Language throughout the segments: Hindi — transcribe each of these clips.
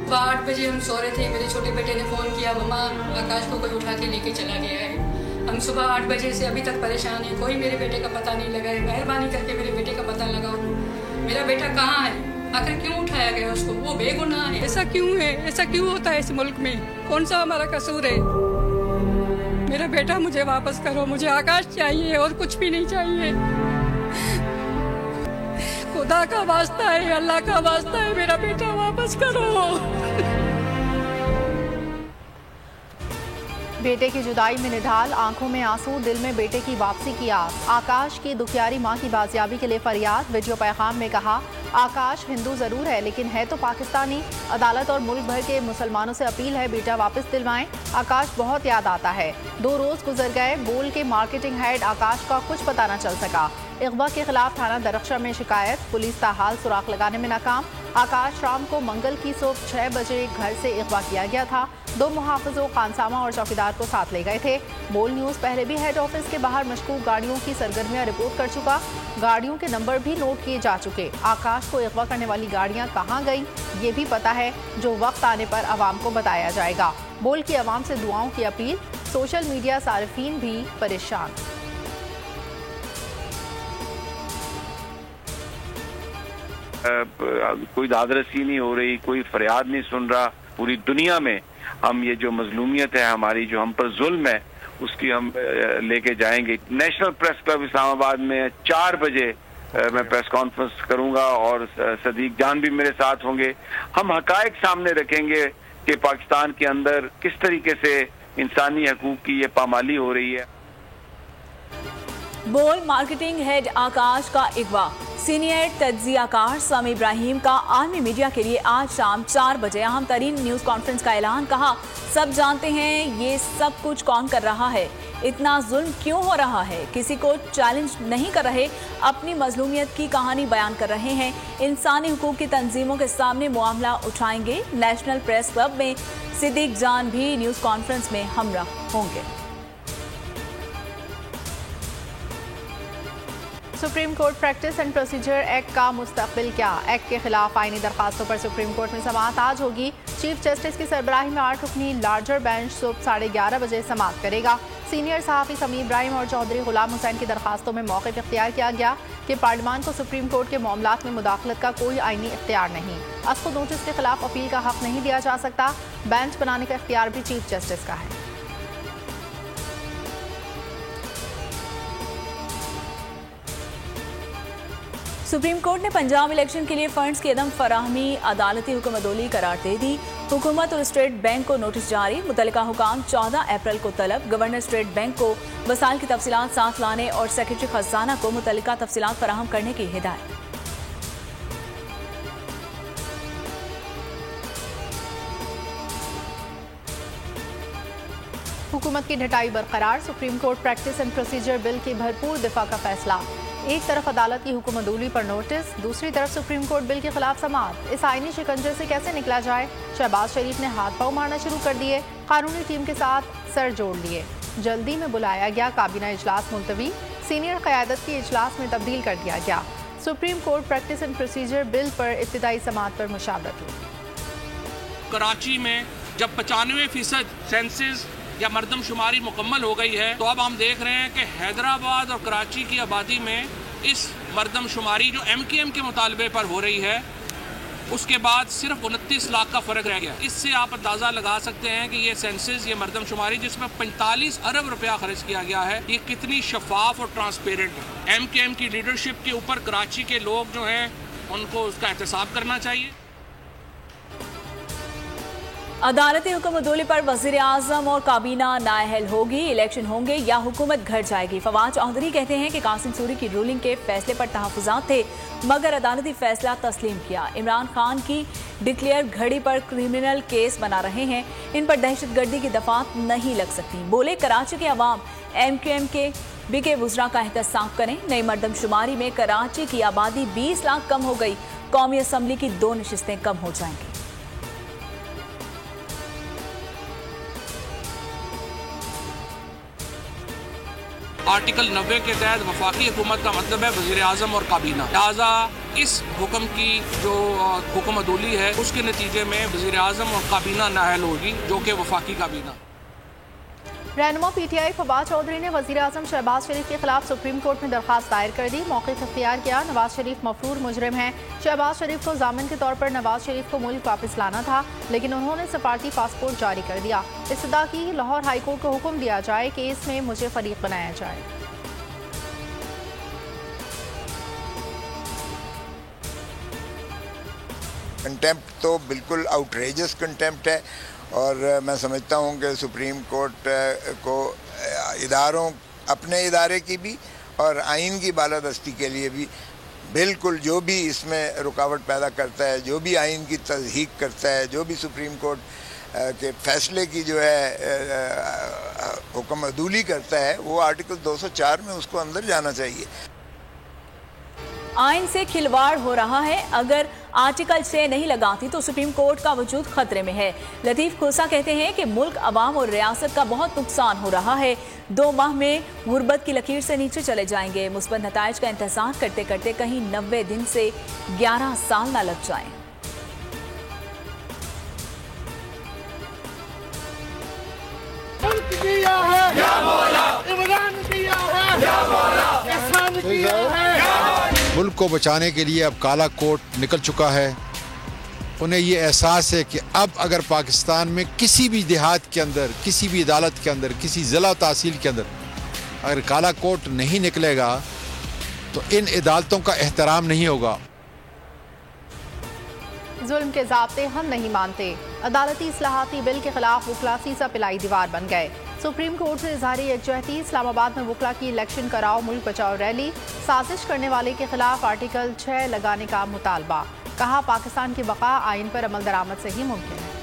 सुबह 8 बजे हम सो रहे थे, मेरे छोटे बेटे ने फ़ोन किया, मम्मा आकाश को कोई उठा के लेके चला गया है। हम सुबह 8 बजे से अभी तक परेशान हैं, कोई मेरे बेटे का पता नहीं लगा है। मेहरबानी करके मेरे बेटे का पता लगाओ, मेरा बेटा कहाँ है, आखिर क्यों उठाया गया उसको, वो बेगुनाह है। ऐसा क्यों है, ऐसा क्यों होता है इस मुल्क में, कौन सा हमारा कसूर है। मेरा बेटा मुझे वापस करो, मुझे आकाश चाहिए और कुछ भी नहीं चाहिए। खुदा का वास्ता है, अल्लाह का वास्ता है, मेरा बेटा वापस करो। बेटे की जुदाई में निढाल, आंखों में आंसू, दिल में बेटे की वापसी की आस। आकाश की दुखियारी मां की बाजियाबी के लिए फरियाद। वीडियो पैगाम में कहा, आकाश हिंदू जरूर है लेकिन है तो पाकिस्तानी। अदालत और मुल्क भर के मुसलमानों से अपील है बेटा वापस दिलवाएं। आकाश बहुत याद आता है। 2 रोज गुजर गए, बोल के मार्केटिंग हेड आकाश का कुछ पता न चल सका। इगवा के खिलाफ थाना दरख्शा में शिकायत, पुलिस ताहाल सुराख लगाने में नाकाम। आकाश शाम को मंगल की सुबह 6 बजे घर से इगवा किया गया था। 2 मुहाफिजों खानसामा और चौकीदार को साथ ले गए थे। बोल न्यूज़ पहले भी हेड ऑफिस के बाहर मशकूक गाड़ियों की सरगर्मियां रिपोर्ट कर चुका, गाड़ियों के नंबर भी नोट किए जा चुके। आकाश को इगवा करने वाली गाड़ियां कहां गई ये भी पता है, जो वक्त आने पर आवाम को बताया जाएगा। बोल की आवाम से दुआओं की अपील, सोशल मीडिया सारिफीन भी परेशान। कोई दादरसी नहीं हो रही, कोई फरियाद नहीं सुन रहा। पूरी दुनिया में हम ये जो मजलूमियत है हमारी, जो हम पर जुल्म है, उसकी हम लेके जाएंगे। नेशनल प्रेस क्लब इस्लामाबाद में 4 बजे मैं प्रेस कॉन्फ्रेंस करूंगा और सदीक जान भी मेरे साथ होंगे। हम हकायक सामने रखेंगे कि पाकिस्तान के अंदर किस तरीके से इंसानी हकूक की ये पामाली हो रही है। बोल मार्केटिंग हेड आकाश का इगवा। सीनियर तज्जियाकार सामी इब्राहिम का आलमी मीडिया के लिए आज शाम 4 बजे अहम तरीन न्यूज कॉन्फ्रेंस का ऐलान। कहा, सब जानते हैं ये सब कुछ कौन कर रहा है, इतना जुल्म क्यों हो रहा है, किसी को चैलेंज नहीं कर रहे, अपनी मजलूमियत की कहानी बयान कर रहे हैं। इंसानी हुकूक की तंजीमों के सामने मामला उठाएंगे। नेशनल प्रेस क्लब में सिद्दीक जान भी न्यूज कॉन्फ्रेंस में हमरा होंगे। Supreme court practice and procedure act का मुस्तकबिल क्या। एक्ट के खिलाफ आईनी दरखास्तों पर सुप्रीम कोर्ट में समाअत आज होगी। चीफ जस्टिस की सरबराही में 8 रुकनी लार्जर बेंच सुबह 11:30 बजे समाअत करेगा। सीनियर सहाफ़ी समी इब्राहिम और चौधरी गुलाम हुसैन की दरखास्तों में मौक़िफ़ इख्तियार किया गया कि पार्लियामान को सुप्रीम कोर्ट के मामलात में मुदाखलत का कोई आईनी इख्तियार नहीं। असको नोटिस के खिलाफ अपील का हक नहीं दिया जा सकता। बेंच बनाने का इख्तियार भी चीफ जस्टिस का है। सुप्रीम कोर्ट ने पंजाब इलेक्शन के लिए फंड्स की अदम फराहमी अदालती हुक्मदोली करार दे दी। हुकूमत और स्टेट बैंक को नोटिस जारी। मुतल्लिका हुकाम 14 अप्रैल को तलब। गवर्नर स्टेट बैंक को वसाइल की तफसीलात साथ लाने और सेक्रेटरी खजाना को मुतल्लिका तफसीलात फराहम करने की हिदायत। हुकूमत की ढटाई बरकरार। Supreme court practice and procedure bill की भरपूर दिफा का फैसला। एक तरफ अदालत की हुक्मदूली पर नोटिस, दूसरी तरफ सुप्रीम कोर्ट बिल के खिलाफ समाअत। इस आईनी शिकंजे से कैसे निकला जाए। शहबाज शरीफ ने हाथ पांव मारना शुरू कर दिए। कानूनी टीम के साथ सर जोड़ लिए। जल्दी में बुलाया गया काबीना इजलास मुलतवी। सीनियर क़यादत की इजलास में तब्दील कर दिया गया। Supreme court practice and procedure bill पर इब्तिदाई समाअत पर मुशावरत हुई। कराची में जब 95% सेंसस या मरदमशुमारी मुकम्मल हो गई है, तो अब हम देख रहे हैं कि हैदराबाद और कराची की आबादी में इस मरदमशुमारी जो MKM के मुतालबे पर हो रही है, उसके बाद सिर्फ 29 लाख का फ़र्क रह गया। इससे आप अंदाज़ा लगा सकते हैं कि ये सेंसस, ये मरदमशुमारी जिसमें 45 अरब रुपया खर्च किया गया है, ये कितनी शफाफ और ट्रांसपेरेंट है। MKM की लीडरशिप के ऊपर कराची के लोग जो हैं उनको उसका एहतसाब करना चाहिए। अदालती हुक्मदोली पर वज़ीर आज़म और काबीना नाअहल होगी। इलेक्शन होंगे या हुकूमत घर जाएगी। फवाद चौधरी कहते हैं कि कासिम सूरी की रूलिंग के फैसले पर तहफ़्फ़ुज़ात थे मगर अदालती फैसला तस्लीम किया। इमरान खान की डिक्लेयर घड़ी पर क्रिमिनल केस बना रहे हैं, इन पर दहशतगर्दी की दफात नहीं लग सकती। बोले, कराची के अवाम MKM के बिके वुज़रा का एहतसाब करें। नई मरदमशुमारी में कराची की आबादी 20 लाख कम हो गई। कौमी असम्बली की 2 नशिस्तें कम हो जाएंगी। आर्टिकल 90 के तहत वफाकी हुकूमत का मतलब है वज़ीर आज़म और काबीना। लिहाजा इस हुक्म की जो हुक्म अदूली है उसके नतीजे में वज़ीर आज़म और काबीना नाअहल होगी, जो कि वफाकी काबीना। रहनुमा पीटीआई फवाद चौधरी ने वज़ीर आज़म शहबाज शरीफ के खिलाफ सुप्रीम कोर्ट में दरखास्त दायर कर दी। मौक़िफ़ इख्तियार किया। नवाज शरीफ मफरूर मुजरिम हैं। शहबाज शरीफ को जामिन के तौर पर नवाज शरीफ को मुल्क वापस लाना था, लेकिन उन्होंने सफारती पासपोर्ट जारी कर दिया। इस्तदा की लाहौर हाई कोर्ट को हुक्म दिया जाए कि इसमें मुझे फरीक बनाया जाए। कंटेम्प्ट तो बिल्कुल आउटरेजस कंटेम्प्ट है और मैं समझता हूँ कि सुप्रीम कोर्ट को इदारों, अपने इदारे की भी और आइन की बालादस्ती के लिए भी बिल्कुल जो भी इसमें रुकावट पैदा करता है, जो भी आइन की तस्दीक करता है, जो भी सुप्रीम कोर्ट के फैसले की जो है हुक्म अदूली करता है, वो आर्टिकल 204 में उसको अंदर जाना चाहिए। आइन से खिलवाड़ हो रहा है। अगर आर्टिकल 6 नहीं लगाती तो सुप्रीम कोर्ट का वजूद खतरे में है। लतीफ खोसा कहते हैं कि मुल्क, अवाम और रियासत का बहुत नुकसान हो रहा है। 2 माह में गुर्बत की लकीर से नीचे चले जाएंगे। मुस्बत नताइज का इंतजार करते करते कहीं 90 दिन से 11 साल न लग जाएं। मुल्क को बचाने के लिए अब काला कोट निकल चुका है। उन्हें ये एहसास है कि अब अगर पाकिस्तान में किसी भी देहात के अंदर, किसी भी अदालत के अंदर, किसी ज़िला तहसील के अंदर अगर काला कोट नहीं निकलेगा तो इन अदालतों का एहतराम नहीं होगा। जुल्म के ज़ाब्ते हम नहीं मानते। अदालती इस्लाहाती बिल के खिलाफ वुकला सीसा पिलाई दीवार बन गए। सुप्रीम कोर्ट से इज़हार यकजहती। इस्लामाबाद में वुकला की इलेक्शन कराओ मुल्क बचाओ रैली। साजिश करने वाले के खिलाफ आर्टिकल 6 लगाने का मुतालबा। कहा पाकिस्तान की बका आइन पर अमल दरामद से ही मुमकिन है।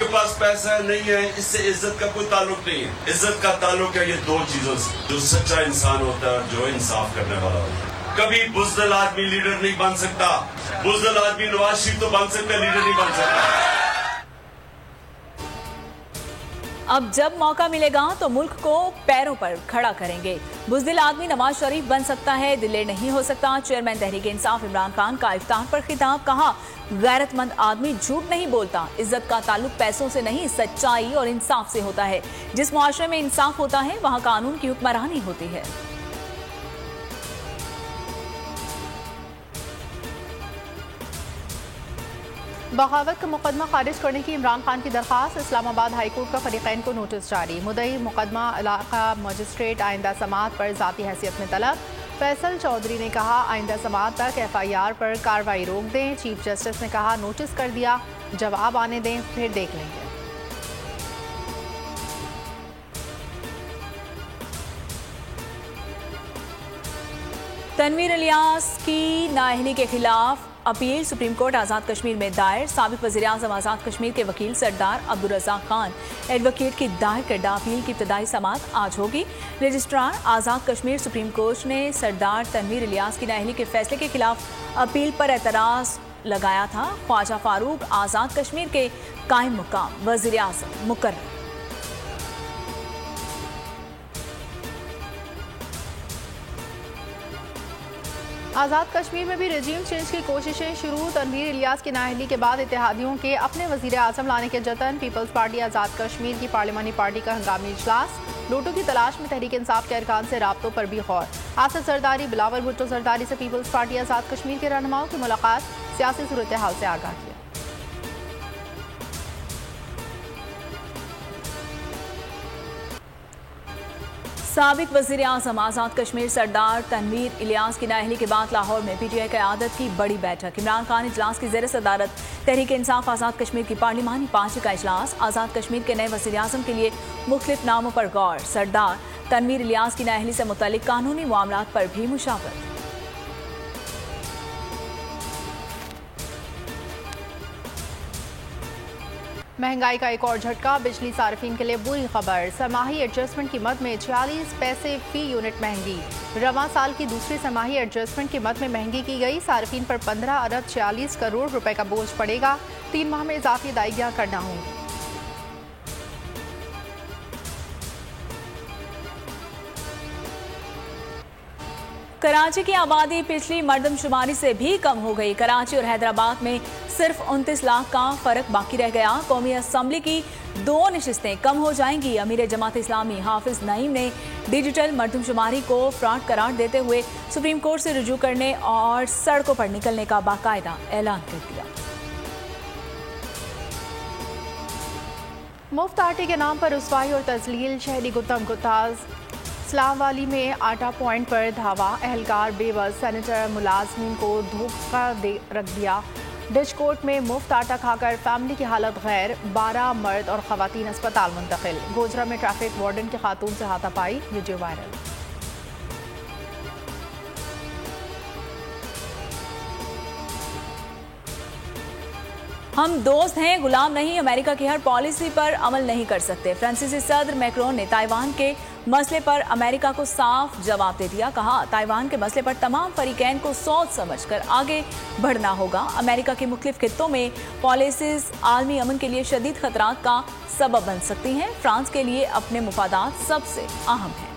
के पास पैसा नहीं है, इससे इज्जत का कोई ताल्लुक नहीं है। इज्जत का ताल्लुक है ये 2 चीजों से, जो सच्चा इंसान होता है, जो इंसाफ करने वाला होता है। कभी बुज़दिल आदमी लीडर नहीं बन सकता। बुज़दिल आदमी नवाज शरीफ तो बन सकता है, लीडर नहीं बन सकता। अब जब मौका मिलेगा तो मुल्क को पैरों पर खड़ा करेंगे। बुज़दिल आदमी नवाज शरीफ बन सकता है, दिलेर नहीं हो सकता। चेयरमैन तहरीक इंसाफ इमरान खान का इफ्तार पर खिताब। कहा गैरतमंद आदमी झूठ नहीं बोलता। इज्जत का ताल्लुक पैसों से नहीं, सच्चाई और इंसाफ से होता है। जिस मुआशरे में इंसाफ होता है वहां कानून की हुक्मरानी होती है। बगावत का मुकदमा खारिज करने की इमरान खान की दरखास्त। इस्लामाबाद हाई कोर्ट का फरीकैन को नोटिस जारी। मुद्दई मुकदमा इलाका मजिस्ट्रेट आइंदा समाअत पर ज़ाती हैसियत में तलब। फैसल चौधरी ने कहा आइंदा समाअत तक FIR पर कार्रवाई रोक दें। चीफ जस्टिस ने कहा नोटिस कर दिया, जवाब आने दें फिर देख लेंगे। तनवीर इलियास की नाअहली के खिलाफ appeal supreme court Azad Kashmir में दायर। साबिक वज़ीर-ए-आज़म आज़ाद कश्मीर के वकील सरदार अब्दुल रज़ाक खान एडवोकेट की दायर करदा अपील की इब्तदाई समाअत आज होगी। Registrar Azad Kashmir supreme court ने सरदार तनवीर इलियास की नाअहली के फैसले के खिलाफ अपील पर एतराज़ लगाया था। ख्वाजा फारूक आज़ाद कश्मीर के कायम मुकाम वज़ीर-ए-आज़म मुकर्रर। आज़ाद कश्मीर में भी रजीम चेंज की कोशिशें शुरू। तनवीर इलियास की नाअहली के बाद इत्तेहादियों के अपने वज़ीर आज़म लाने के जतन। पीपल्स पार्टी आज़ाद कश्मीर की पार्लिमानी पार्टी का हंगामी इजलास। लोटो की तलाश में तहरीक इंसाफ के अरकान से राब्तों पर भी गौर। आसिफ जरदारी, बिलावल भुट्टो जरदारी से पीपल्स पार्टी आज़ाद कश्मीर के रहनुमाओं की मुलाकात। सियासी सूरत हाल से आगाह किया। साबिक वज़ीर-ए-आज़म आज़ाद कश्मीर सरदार तनवीर इलियास की नाअहली के बाद लाहौर में PTI क़यादत की बड़ी बैठक। इमरान खान इजलास की ज़ेर सदारत। तहरीक इंसाफ आज़ाद कश्मीर की पार्लिमानी पार्टी का इजलास। आज़ाद कश्मीर के नए वज़ीर-ए-आज़म के लिए मुख्तलिफ नामों पर गौर। सरदार तनवीर इलियास की नाअहली से मुतल्लिक कानूनी मामलात पर भी मुशावरत। महंगाई का एक और झटका। बिजली सार्फिन के लिए बुरी खबर। सरमाही एडजस्टमेंट कीमत में 46 पैसे फी यूनिट महंगी। रवां साल की दूसरी सरमाही एडजस्टमेंट कीमत में महंगी की गई। सार्फिन पर 15 अरब 46 करोड़ रुपए का बोझ पड़ेगा। 3 माह में इजाफी अदायगियां करना होंगी। कराची की आबादी पिछली मर्दमशुमारी से भी कम हो गई। कराची और हैदराबाद में सिर्फ 29 लाख का फर्क बाकी रह गया। कौमी असम्बली की 2 नशिस्तें कम हो जाएंगी। अमीर जमात इस्लामी हाफिज नईम ने डिजिटल मर्दमशुमारी को फ्रॉड करार देते हुए सुप्रीम कोर्ट से रुजू करने और सड़कों पर निकलने का बाकायदा ऐलान कर दिया। मुफ्त आटे के नाम पर रुसवाई और तजलील, शहरी गुत्तम गुत्ताज। इस्लामवाली में आटा पॉइंट पर धावा, अहलकार बेबस, सैनिटर मुलाजमीन को धोखा दे रख दिया। डिश कोर्ट में मुफ्त आटा खाकर फैमिली की हालत गैर, 12 मर्द और खवातीन अस्पताल मुंतकिल। गोजरा में ट्रैफिक वार्डन की खातून से हाथापाई, वीडियो वायरल। हम दोस्त हैं, गुलाम नहीं। अमेरिका की हर पॉलिसी पर अमल नहीं कर सकते। फ्रांसीसी सदर मैक्रोन ने ताइवान के मसले पर अमेरिका को साफ जवाब दे दिया। कहा, ताइवान के मसले पर तमाम फरीकैन को सोच समझकर आगे बढ़ना होगा। अमेरिका के मुख्तलिफ खित्तों में पॉलिसीज आलमी अमन के लिए शदीद खतरात का सबब बन सकती हैं। फ्रांस के लिए अपने मुफादात सबसे अहम हैं।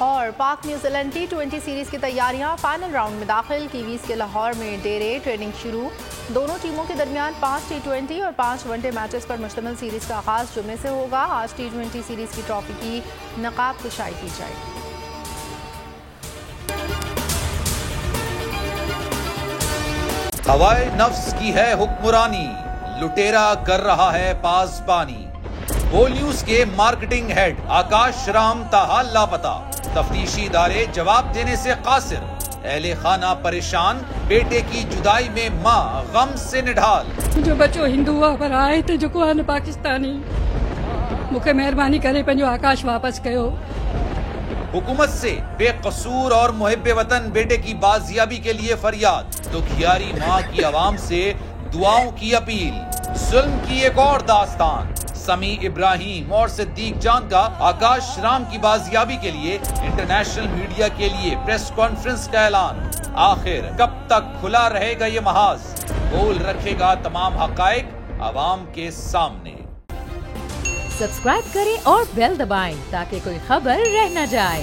और पाक न्यूजीलैंड T20 सीरीज की तैयारियां फाइनल राउंड में दाखिल। कीवीज के लाहौर में डेरे ट्रेनिंग शुरू। दोनों टीमों के दरमियान 5 T20 और 5 वनडे मैचेस पर मुश्तमिल सीरीज का आगाज जुमे से होगा। आज T20 सीरीज की ट्रॉफी की नकाब कुशाई की जाएगी। हवाए नफ्स की है हुक्मरानी, लुटेरा कर रहा है पासबानी। बोल न्यूज के मार्केटिंग हेड आकाश राम ताहा लापता। तफ्तीशी इदारे जवाब देने से कासिर। अहले खाना परेशान, बेटे की जुदाई में मां गम से निढाल। जो बच्चो हिंदू हुआ पर आए थे जो को पाकिस्तानी, मुझे मेहरबानी करे पंजो आकाश वापस कयो। हुकूमत से बेकसूर और मुहिब्बे वतन बेटे की बाजियाबी के लिए फरियाद। दुखियारी मां की आवाम से दुआओं की अपील। जुल्म की एक और दास्तान। समी इब्राहिम और सिद्दीक जान का आकाश राम की बाजियाबी के लिए इंटरनेशनल मीडिया के लिए प्रेस कॉन्फ्रेंस का ऐलान। आखिर कब तक खुला रहेगा ये महाज? बोल रखेगा तमाम हकायक आवाम के सामने। सब्सक्राइब करें और बेल दबाएं ताकि कोई खबर रह न जाए।